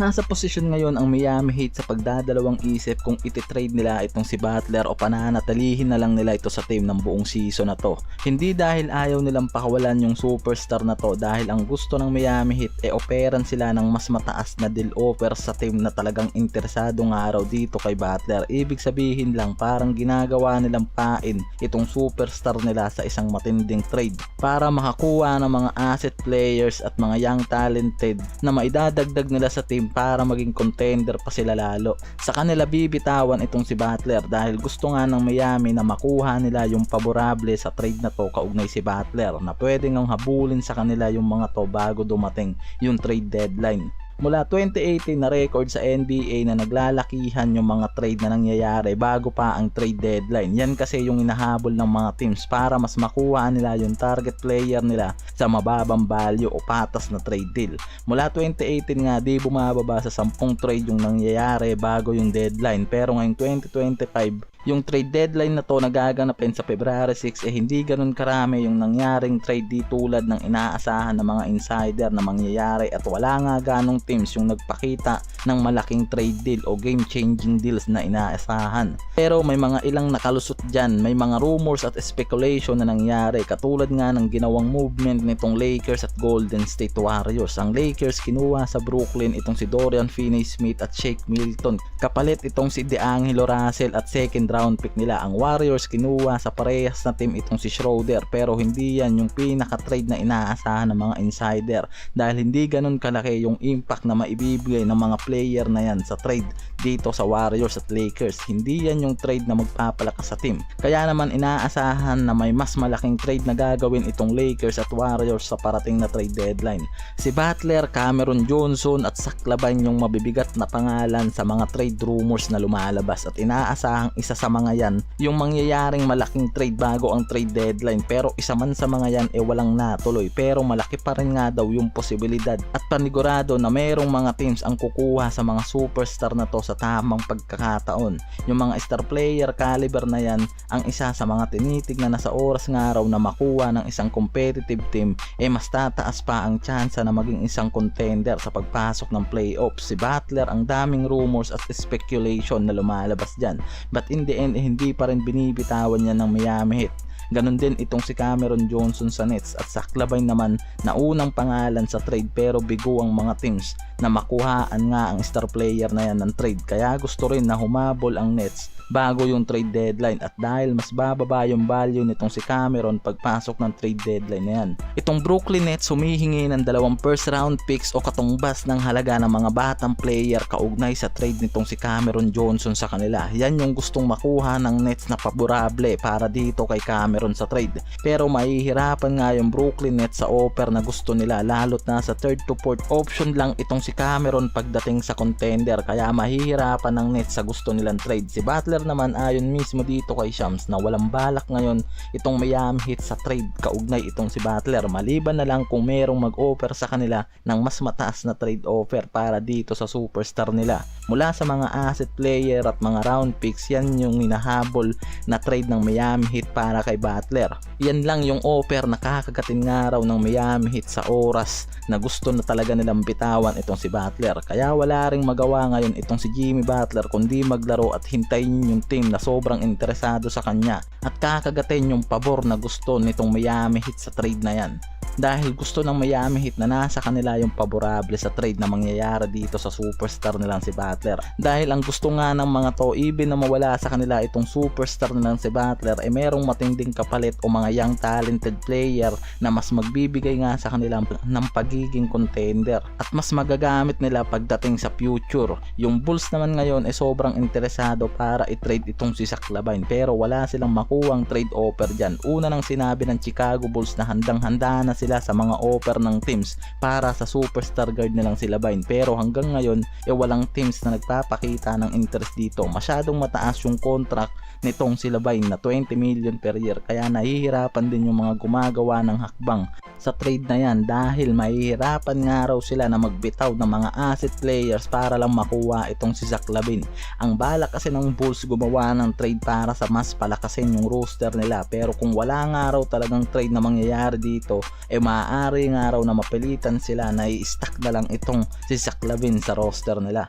Nasa posisyon ngayon ang Miami Heat sa pagdadalawang isip kung ititrade nila itong si Butler o pananatilihin na lang nila ito sa team ng buong season na to. Hindi dahil ayaw nilang pakawalan yung superstar na to, dahil ang gusto ng Miami Heat operan sila ng mas mataas na deal offer sa team na talagang interesado nga raw dito kay Butler. Ibig sabihin lang parang ginagawa nilang pain itong superstar nila sa isang matinding trade para makakuha ng mga asset players at mga young talented na maidadagdag nila sa team para maging contender pa sila lalo. Sa kanila bibitawan itong si Butler dahil gusto nga ng Miami na makuha nila yung paborable sa trade na to kaugnay si Butler, na pwede ngang habulin sa kanila yung mga to bago dumating yung trade deadline. Mula 2018 na record sa NBA na naglalakihan yung mga trade na nangyayari bago pa ang trade deadline. Yan kasi yung inahabol ng mga teams para mas makuha nila yung target player nila sa mababang value o patas na trade deal. Mula 2018 nga di bumababa sa 10 trade yung nangyayari bago yung deadline, pero ngayong 2025 yung trade deadline na to nagaganapin sa February 6 hindi ganun karami yung nangyaring trade di tulad ng inaasahan ng mga insider na mangyayari, at wala nga ganong teams yung nagpakita ng malaking trade deal o game changing deals na inaasahan. Pero may mga ilang nakalusot dyan, may mga rumors at speculation na nangyari katulad nga ng ginawang movement nitong Lakers at Golden State Warriors. Ang Lakers kinuha sa Brooklyn itong si Dorian Finney-Smith at Shake Milton, kapalit itong si DeAngelo Russell at second round pick nila. Ang Warriors kinuha sa parehas na team itong si Schroeder, pero hindi yan yung pinaka-trade na inaasahan ng mga insider dahil hindi ganun kalaki yung impact na maibibigay ng mga player na yan sa trade dito sa Warriors at Lakers. Hindi yan yung trade na magpapalakas sa team, kaya naman inaasahan na may mas malaking trade na gagawin itong Lakers at Warriors sa parating na trade deadline. Si Butler, Cameron Johnson at Zach LaVine yung mabibigat na pangalan sa mga trade rumors na lumalabas, at inaasahang isa sa mga yan yung mangyayaring malaking trade bago ang trade deadline, pero isa man sa mga yan walang natuloy. Pero malaki pa rin nga daw yung posibilidad at panigurado na merong mga teams ang kukuha sa mga superstar na to sa tamang pagkakataon. Yung mga star player caliber na yan ang isa sa mga tinitignan na sa oras nga raw na makuha ng isang competitive team mas tataas pa ang tsansa na maging isang contender sa pagpasok ng playoffs. Si Butler, ang daming rumors at speculation na lumalabas dyan, but in the end hindi pa rin binibitawan niya ng Miami Heat. Ganon din itong si Cameron Johnson sa Nets at Zach LaVine naman na unang pangalan sa trade, pero bigo ang mga teams na makuhaan nga ang star player na yan ng trade, kaya gusto rin na humabol ang Nets bago yung trade deadline, at dahil mas bababa yung value nitong si Cameron pagpasok ng trade deadline na yan. Itong Brooklyn Nets humihingi ng 2 first round picks o katumbas ng halaga ng mga batang player kaugnay sa trade nitong si Cameron Johnson sa kanila. Yan yung gustong makuha ng Nets na paborable para dito kay Cameron sa trade, pero mahihirapan nga yung Brooklyn Nets sa offer na gusto nila, lalo't na sa 3rd to 4th option lang itong si Cameron pagdating sa contender, kaya mahihirapan ng Nets sa gusto nilang trade. Si Butler naman ayon mismo dito kay Shams na walang balak ngayon itong Miami Heat sa trade kaugnay itong si Butler, maliban na lang kung merong mag-offer sa kanila ng mas mataas na trade offer para dito sa superstar nila. Mula sa mga asset player at mga round picks, yan yung hinahabol na trade ng Miami Heat para kay Butler. Yan lang yung offer na kakagatin nga raw ng Miami Heat sa oras na gusto na talaga nilang bitawan itong si Butler, kaya wala ring magawa ngayon itong si Jimmy Butler kundi maglaro at hintayin yung team na sobrang interesado sa kanya at kakagatin yung pabor na gusto nitong Miami Heat sa trade na yan, dahil gusto ng Miami Heat na nasa kanila yung paborable sa trade na mangyayari dito sa superstar nilang si Butler. Dahil ang gusto nga ng mga to, even na mawala sa kanila itong superstar nilang si Butler, merong matinding kapalit o mga young talented player na mas magbibigay nga sa kanila ng pagiging contender at mas magagamit nila pagdating sa future. Yung Bulls naman ngayon sobrang interesado para i-trade itong si Zach LaVine, pero wala silang makuwang trade offer dyan. Una nang sinabi ng Chicago Bulls na handang-handa na sila sa mga offer ng teams para sa superstar guard nilang si LaVine, pero hanggang ngayon walang teams na na nagpapakita ng interest dito. Masyadong mataas yung contract nitong si Lavine na 20 million per year, kaya nahihirapan din yung mga gumagawa ng hakbang sa trade na yan dahil mahihirapan nga raw sila na magbitaw ng mga asset players para lang makuha itong si Zach LaVine. Ang balak kasi ng Bulls gumawa ng trade para sa mas palakasin yung roster nila, pero kung wala nga raw talagang trade na mangyayari dito, maaari nga raw na mapilitan sila na i-stack na lang itong si Zach LaVine sa roster nila.